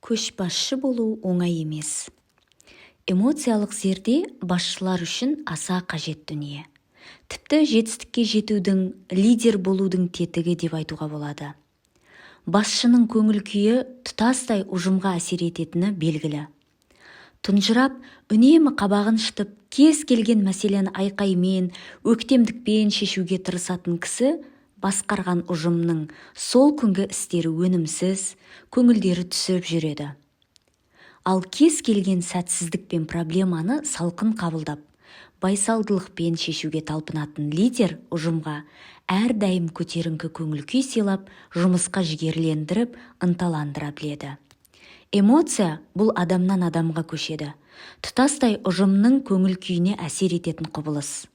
Көшбасшы болу оңай емес. Эмоциялық зерде басшылар үшін аса қажет дүние. Тіпті жетістікке жетудің, лидер болудың тетігі деп айтуға болады. Басшының көңіл күйі тұтастай ұжымға әсер ететіні белгілі. Тұнжырап, үнемі қабағын шытып, кез келген мәселені айқаймен, өктемдікпен шешуге тырысатын кісі басқарған ұжымның сол күнгі істері өнімсіз, көңілдері түсіп жүреді. Ал кез келген сәтсіздік пен проблеманы салқын қабылдап, байсалдылықпен шешуге талпынатын лидер ұжымға әрдайым көтеріңкі көңіл күй сыйлап, жұмысқа жігерлендіріп, ынталандыра біледі. Эмоция бұл адамнан адамға көшеді. Тұтастай ұжымның көңіл күйіне әсер ететін құбылыс.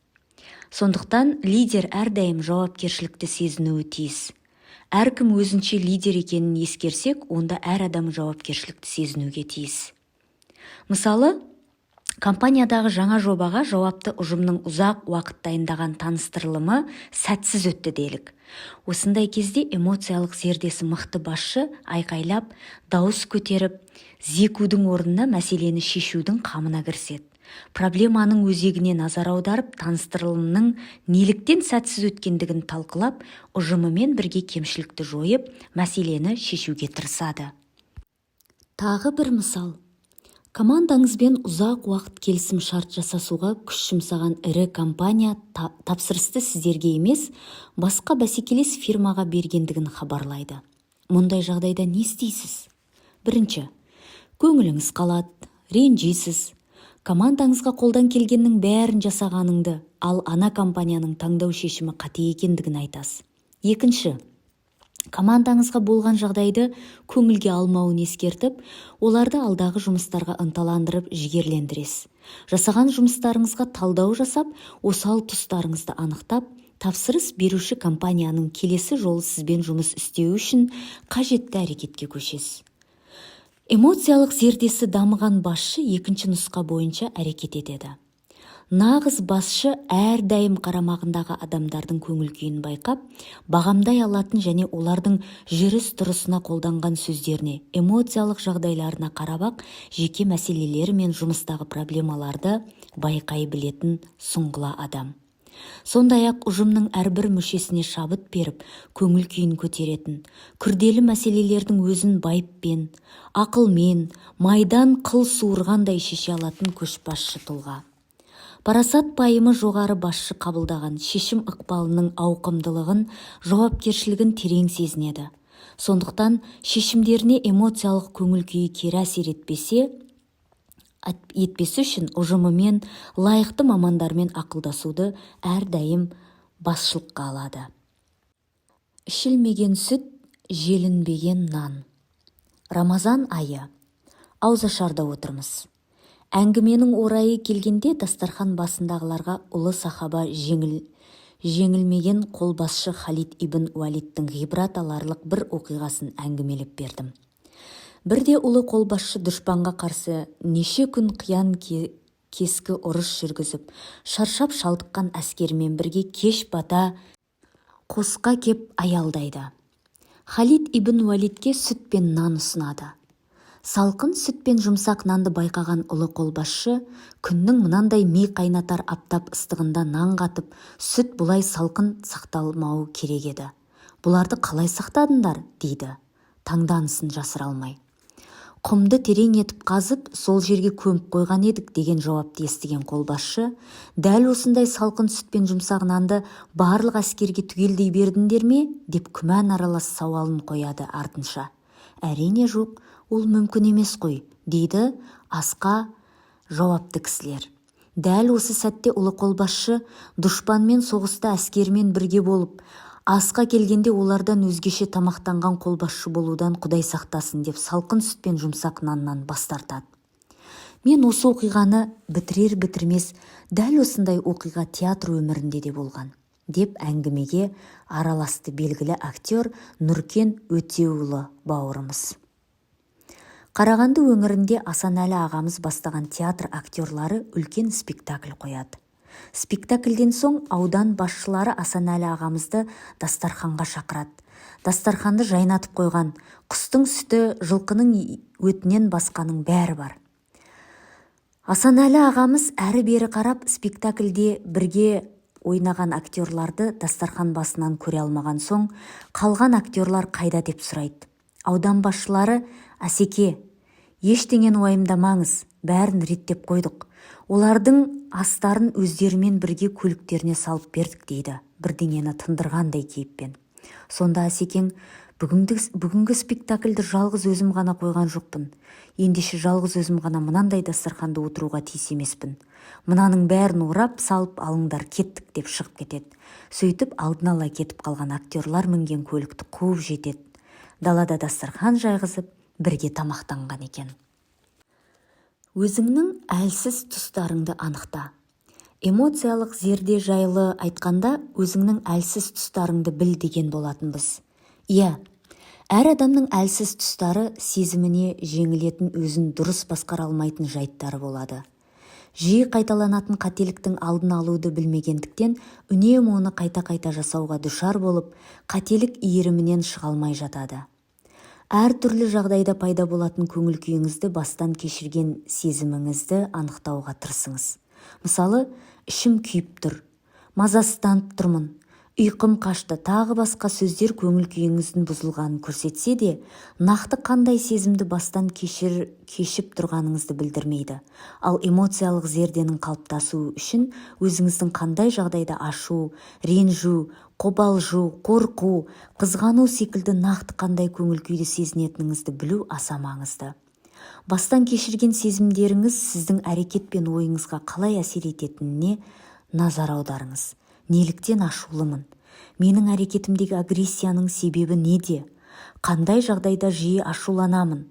Сондықтан лидер әрдайым жауапкершілікті сезінуі тиіс. Әркім өзінше лидер екенін ескерсек, онда әр адам жауапкершілікті сезінуге тиіс. Мысалы, компаниядағы жаңа жобаға жауапты ұжымның ұзақ уақыт дайындаған таныстырылымы сәтсіз өтті делік. Осындай кезде эмоциялық зердесі мықты басшы айқайлап, дауыс көтеріп, зекудің орнына мәселені шешудің қамына кіріседі. Проблеманың өзегіне назар аударып, таныстырылымның неліктен сәтсіз өткендігін талқылап, ұжымымен бірге кемшілікті жойып, мәселені шешуге тырысады. Тағы бір мысал. Командаңызбен ұзақ уақыт келісім шарт жасасуға күш жұмсаған ірі компания тапсырысты сіздерге емес, басқа бәсекелес фирмаға бергендігін хабарлайды. Мұндай жағдайда не істейсіз? Бірінші, көңіліңіз қалады, ренжисіз. Командаңызға қолдан келгеннің бәрін жасағаныңды, ал ана компанияның таңдау шешімі қате екендігін айтасыз. Екінші, командаңызға болған жағдайды көңілге алмауын ескертіп, оларды алдағы жұмыстарға ынталандырып, жігерлендіресіз. Жасаған жұмыстарыңызға талдау жасап, осал тұстарыңызды анықтап, тапсырыс беруші компанияның келесі жолы сізбен жұмыс істеу үшін қажетті әрекетке көшесіз. Эмоциялық зердесі дамыған басшы екінші нұсқа бойынша әрекет етеді. Нағыз басшы әрдайым қарамағындағы адамдардың көңіл күйін байқап, бағамдай алатын және олардың жүріс-тұрысына қолданған сөздеріне, эмоциялық жағдайларына қарап, жеке мәселелері мен жұмыстағы проблемаларды байқай білетін сұңғыла адам. Сондай-ақ ұжымның әрбір мүшесіне шабыт беріп, көңіл күйін көтеретін, күрделі мәселелердің өзін байыппен, ақылмен, майдан қыл суырғандай шеше алатын көшбасшы тұлға. Парасат пайымы жоғары басшы қабылдаған шешім ықпалының ауқымдылығын, жауапкершілігін терең сезінеді. Сондықтан шешімдеріне эмоциялық көңіл күйі кері әсер етпесе үшін ұжымымен, лайықты мамандармен ақылдасуды әрдайым басшылыққа алады. Ішілмеген сүт, желінбеген нан. Рамазан айы. Аузашарда отырмыз. Әңгіменің орайы келгенде дастархан басындағыларға ұлы сахаба жеңілмеген қолбасшы Халид ибн Уалидтің ғибрат аларлық бір оқиғасын әңгімелеп бердім. Бірде ұлы қолбасшы дұшпанға қарсы неше күн қиян кескі ұрыс жүргізіп, шаршап шалдыққан әскермен бірге кеш бата қосқа кеп аялдайды. Халид ибн Уалидке сүт пен нан ұсынады. Салқын сүт пен жұмсақ нанды байқаған ұлы қолбасшы, күннің мынандай ми қайнатар аптап ыстығында нан қатып, сүт бұлай салқын сақталмауы керек еді. Бұларды қалай сақтадыңдар, дейді, таңданысын жасыра алмай. Құмды терең етіп қазып, сол жерге көміп қойған едік деген жауапты естіген қолбасшы, дәл осындай салқын сүт пен жұмсақ нанды барлық әскерге түгелдей бердіңдер ме, деп күмән аралас сауалын қояды артынша. Әрине жоқ, ол мүмкін емес қой, дейді асқа жауапты кісілер. Дәл осы сәтте ұлы қолбасшы дұшпанмен соғыста әскермен бірге болып, асқа келгенде олардан өзгеше тамақтанған қолбасшы болудан Құдай сақтасын деп салқын сүт пен жұмсақ наннан бас тартады. Мен осы оқиғаны бітірер-бітірмес дәл осындай оқиға театр өмірінде де болған, деп әңгімеге араласты белгілі актер Нұркен Өтеуұлы бауырымыз. Қарағанды өңірінде Асанәлі ағамыз бастаған театр актерлары үлкен спектакль қояды. Спектакльден соң аудан басшылары Асанәлі ағамызды дастарханға шақырады. Дастарханды жайнатып қойған, құстың сүті, жылқының өтінен басқаның бәрі бар. Асанәлі ағамыз әрі-бері қарап спектакльде бірге ойнаған актерларды дастархан басынан көре алмаған соң, қалған актерлар қайда деп сұрайды. Аудан басшылары: «Асеке, ештеңені уайымдамаңыз, бәрін реттеп қойдық. Олардың астарын өздерімен бірге көліктеріне салып бердік» дейді, бірдеңені тындырғандай кейіппен. Сонда Асекең: бүгінгі спектакльді жалғыз өзім ғана қойған жоқпын. Ендеше жалғыз өзім ғана мынандай дастарханда отыруға тиіс емеспін. Мынаның бәрін орап салып алыңдар, кеттік деп шығып кетеді. Сөйтіп алдын ала кетіп қалған актерлар мінген көлікті қуып жетеді. Далада дастархан жайғызып, бірге тамақтанған екен. Өзіңнің әлсіз тұстарыңды анықта. Эмоциялық зерде жайлы айтқанда, өзіңнің әлсіз тұстарыңды біл деген болатынбыз. Иә, әр адамның әлсіз тұстары сезіміне жеңілетін, өзін дұрыс басқара алмайтын жайттары болады. Жиі қайталанатын қателіктің алдын алуды білмегендіктен, үнемі оны қайта-қайта жасауға душар болып, қателік иірімінен шыға алмай жатады. Әр түрлі жағдайда пайда болатын көңіл күйіңізді, бастан кешірген сезіміңізді анықтауға тырысыңыз. Мысалы, ішім күйіп тұр, мазасызданып тұрмын, ұйқым қашты, тағы басқа сөздер көңіл күйіңіздің бұзылғанын көрсетсе де, нақты қандай сезімді бастан кешіп тұрғаныңызды білдірмейді. Ал эмоциялық зерденің қалыптасуы үшін өзіңіздің қандай жағдайда ашу, ренжу, қобалжу, қорқу, қызғану секілді нақты қандай көңіл күйді сезінетініңізді білу аса маңызды. Бастан кешірген сезімдеріңіз сіздің әрекет пен ойыңызға қалай әсер ететініне назар аударыңыз. Неліктен ашулымын? Менің әрекетімдегі агрессияның себебі неде? Қандай жағдайда жиі ашуланамын?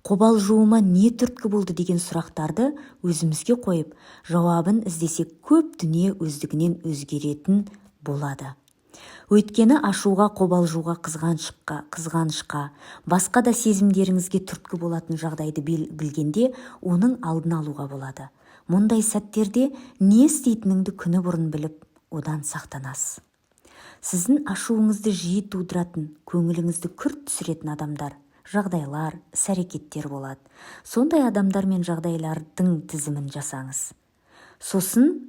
Қобалжуыма не түрткі болды деген сұрақтарды өзімізге қойып, жауабын іздесек көп дүние өздігінен өзгеретін болады. Өйткені ашуға, қобалжуға, қызғанышқа, басқа да сезімдеріңізге түрткі болатын жағдайды білгенде, оның алдын алуға болады. Мұндай сәттерде не істейтініңді күні бұрын біліп, одан сақтанасыз. Сіздің ашуыңызды жиі тудыратын, көңіліңізді күрт түсіретін адамдар, жағдайлар, іс-әрекеттер болады. Сондай адамдар мен жағдайлардың тізімін жасаңыз. Сосын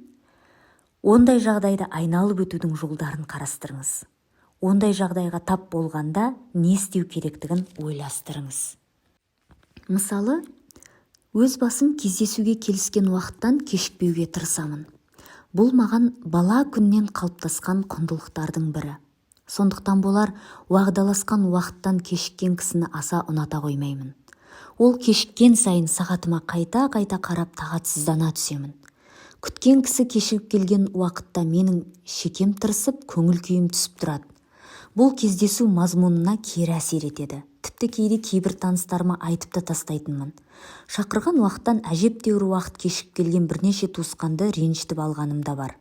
ондай жағдайды айналып өтудің жолдарын қарастырыңыз. Ондай жағдайға тап болғанда не істеу керектігін ойластырыңыз. Мысалы, өз басым кездесуге келіскен уақыттан кешікпеуге тырысамын. Бұл маған бала күннен қалыптасқан құндылықтардың бірі. Сондықтан болар, уағдаласқан уақыттан кешіккен кісіні аса ұната қоймаймын. Ол кешіккен сайын сағатыма қайта-қайта қарап тағатсыздана түсемін. Күткен кісі кешігіп келген уақытта менің шекем тырысып, көңіл күйім түсіп тұрады. Бұл кездесу мазмұнына кері әсер етеді. Тіпті кейде кейбір таныстарыма айтып та тастайтынмын. Шақырған уақыттан әжептәуір уақыт кешігіп келген бірнеше туысқанды ренжітіп алғаным да бар.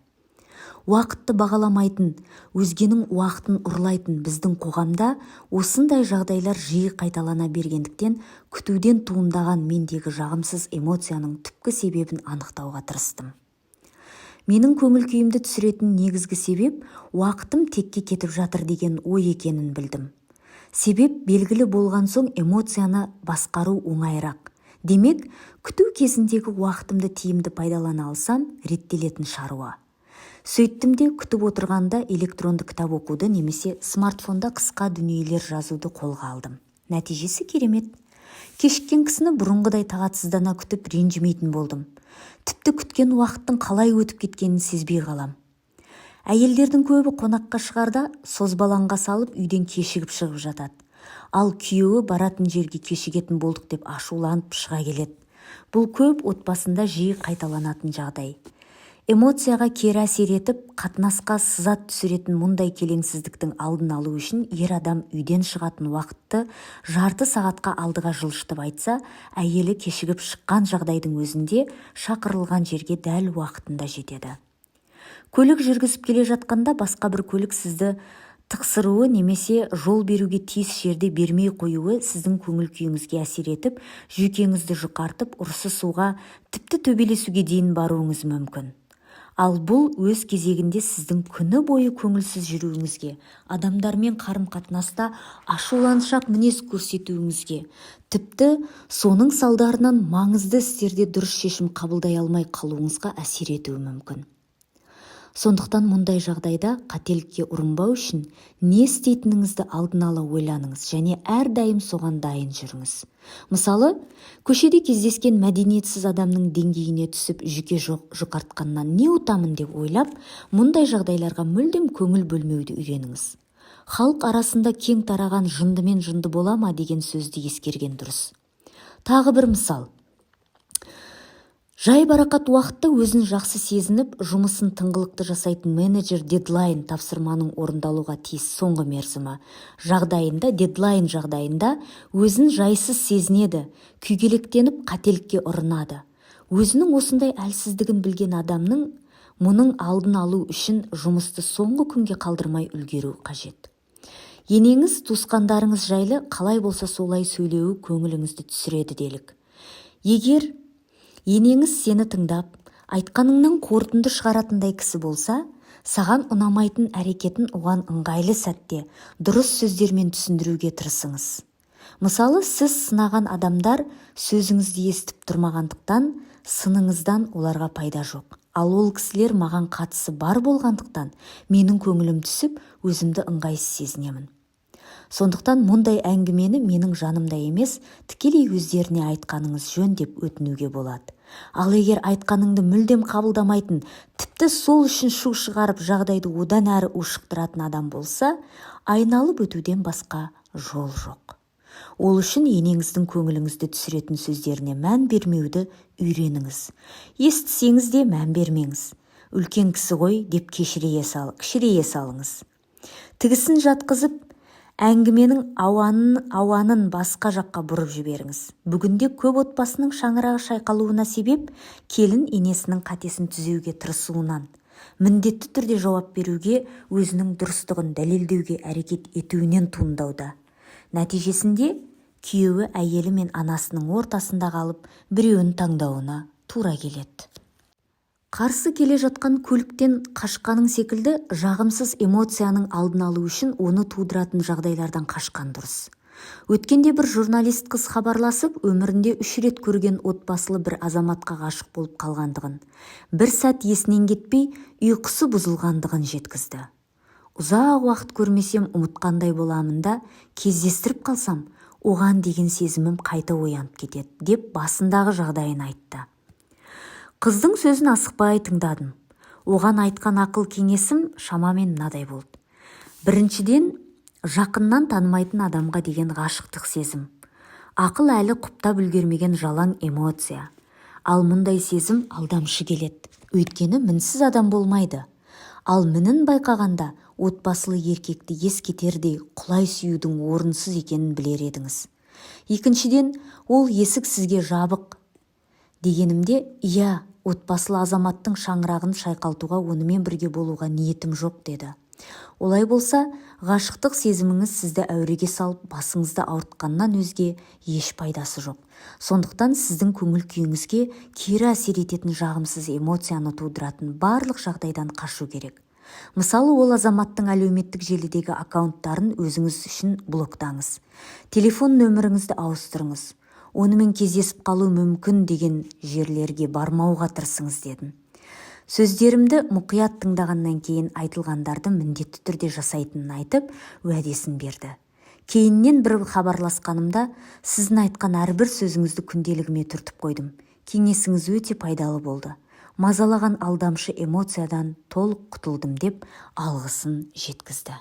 Уақытты бағаламайтын, өзгенің уақытын ұрлайтын біздің қоғамда осындай жағдайлар жиі қайталана бергендіктен, күтуден туындаған мендегі жағымсыз эмоцияның түпкі себебін анықтауға тырыстым. Менің көңіл күйімді түсіретін негізгі себеп уақытым текке кетіп жатыр деген ой екенін білдім. Себеп белгілі болған соң эмоцияны басқару оңайырақ. Демек, күту кезіндегі уақытымды тиімді пайдалана алсам, реттелетін шаруа. Сөйттім де күтіп отырғанда электронды кітап оқуды немесе смартфонда қысқа дүниелер жазуды қолға алдым. Нәтижесі керемет. Кешіккен кісіні бұрынғыдай тағатсыздана күтіп ренжімейтін болдым. Тіпті күткен уақыттың қалай өтіп кеткенін сезбей қалам. Әйелдердің көбі қонаққа шығарда созбалаңға салып үйден кешігіп шығып жатады. Ал күйеуі баратын жерге кешігетін болдық деп ашуланып шыға келеді. Бұл көп отбасында жиі қайталанатын жағдай. Эмоцияға кері әсер етіп, қатынасқа сызат түсіретін мұндай келеңсіздіктің алдын алу үшін ер адам үйден шығатын уақытты жарты сағатқа алдыға жылжытып айтса, әйелі кешігіп шыққан жағдайдың өзінде шақырылған жерге дәл уақытында жетеді. Көлік жүргізіп келе жатқанда басқа бір көлік сізді тықсыруы немесе жол беруге тиіс жерде бермей қоюы сіздің көңіл күйіңізге әсер етіп, жүйкеңізді жұқартып, ұрсысуға, тіпті төбелесуге дейін баруыңыз мүмкін. Ал бұл өз кезегінде сіздің күні бойы көңілсіз жүруіңізге, адамдармен қарым-қатынаста ашуланшақ мінез көрсетуіңізге, тіпті соның салдарынан маңызды істерде дұрыс шешім қабылдай алмай қалуыңызға әсер етуі мүмкін. Сондықтан мұндай жағдайда қателікке ұрынбау үшін не істейтініңізді алдын ала ойланыңыз және әрдайым соған дайын жүріңіз. Мысалы, көшеде кездескен мәдениетсіз адамның деңгейіне түсіп жүке жұқартқаннан не ұтамын деп ойлап, мұндай жағдайларға мүлдем көңіл бөлмеуді үйреніңіз. Халық арасында кең тараған жындымен жынды бола ма деген сөзді ескерген дұрыс. Тағы бір мысал. Жай барақат уақытта өзін жақсы сезініп, жұмысын тыңғылықты жасайтын менеджер дедлайн тапсырманың орындалуға тиіс соңғы мерзімі дедлайн жағдайында өзін жайсыз сезінеді, күйгелектеніп қателікке ұрынады. Өзінің осындай әлсіздігін білген адамның мұның алдын алу үшін жұмысты соңғы күнге қалдырмай үлгеру қажет. Енеңіз, туысқандарыңыз жайлы қалай болса солай сөйлеуі көңіліңізді түсіреді делік. Егер енеңіз сені тыңдап, айтқаныңнан қорытынды шығаратындай кісі болса, саған ұнамайтын әрекетін оған ыңғайлы сәтте дұрыс сөздермен түсіндіруге тырысыңыз. Мысалы, сіз сынаған адамдар сөзіңізді естіп тұрмағандықтан, сыныңыздан оларға пайда жоқ. Ал ол кісілер маған қатысы бар болғандықтан, менің көңілім түсіп, өзімді ыңғайсыз сезінемін. Сондықтан мұндай әңгімені менің жанымда емес, тікелей өздеріне айтқаныңыз жөн деп өтінуге болады. Ал егер айтқаныңды мүлдем қабылдамайтын, тіпті сол үшін шу шығарып жағдайды одан әрі ушықтыратын адам болса, айналып өтуден басқа жол жоқ. Ол үшін енеңіздің көңіліңізді түсіретін сөздеріне мән бермеуді үйреніңіз. Естісеңіз де мән бермеңіз. Үлкен кісі ғой деп кішірейе салыңыз. Тігісін жатқызып, әңгіменің ауанын басқа жаққа бұрып жіберіңіз. Бүгінде көп отбасының шаңырағы шайқалуына себеп келін енесінің қатесін түзеуге тырысуынан, міндетті түрде жауап беруге, өзінің дұрыстығын дәлелдеуге әрекет етуінен туындауда. Нәтижесінде күйеуі әйелі мен анасының ортасында қалып, біреуін таңдауына тура келеді. Қарсы келе жатқан көліктен қашқаның секілді жағымсыз эмоцияның алдын алу үшін оны тудыратын жағдайлардан қашқан дұрыс. Өткенде бір журналист қыз хабарласып, өмірінде 3 рет көрген отбасылы бір азаматқа ғашық болып қалғандығын, бір сәт есінен кетпей, ұйқысы бұзылғандығын жеткізді. Ұзақ уақыт көрмесем ұмытқандай боламын да, кездестіріп қалсам, оған деген сезімім қайта оянып кетеді, деп басындағы жағдайын айтты. Қыздың сөзін асықпай тыңдадым. Оған айтқан ақыл кеңесім шамамен мынадай болды. Біріншіден, жақыннан танымайтын адамға деген ғашықтық сезім. Ақыл әлі құптап үлгермеген жалаң эмоция. Ал мұндай сезім алдамшы келеді. Өйткені мінсіз адам болмайды. Ал мінін байқағанда отбасылы еркекті ескетердей құлай сүюдің орынсыз екенін білер едіңіз. Екіншіден, ол есік сізге жабық дегенімде, иә, отбасылы азаматтың шаңырағын шайқалтуға, онымен бірге болуға ниетім жоқ деді. Олай болса, ғашықтық сезіміңіз сізді әуреге салып, басыңызды ауыртқаннан өзге еш пайдасы жоқ. Сондықтан сіздің көңіл күйіңізге кері әсер ететін жағымсыз эмоцияны тудыратын барлық жағдайдан қашу керек. Мысалы, ол азаматтың әлеуметтік желідегі аккаунттарын өзіңіз үшін блоктаңыз. Телефон нөміріңізді ауыстырыңыз. Онымен кездесіп қалу мүмкін деген жерлерге бармауға тырысыңыз дедім. Сөздерімді мұқият тыңдағаннан кейін айтылғандарды міндетті түрде жасайтынын айтып, уәдесін берді. Кейіннен бір хабарласқанымда, сіздің айтқан әрбір сөзіңізді күнделігіме түртіп қойдым. Кеңесіңіз өте пайдалы болды. Мазалаған алдамшы эмоциядан толық құтылдым деп алғысын жеткізді.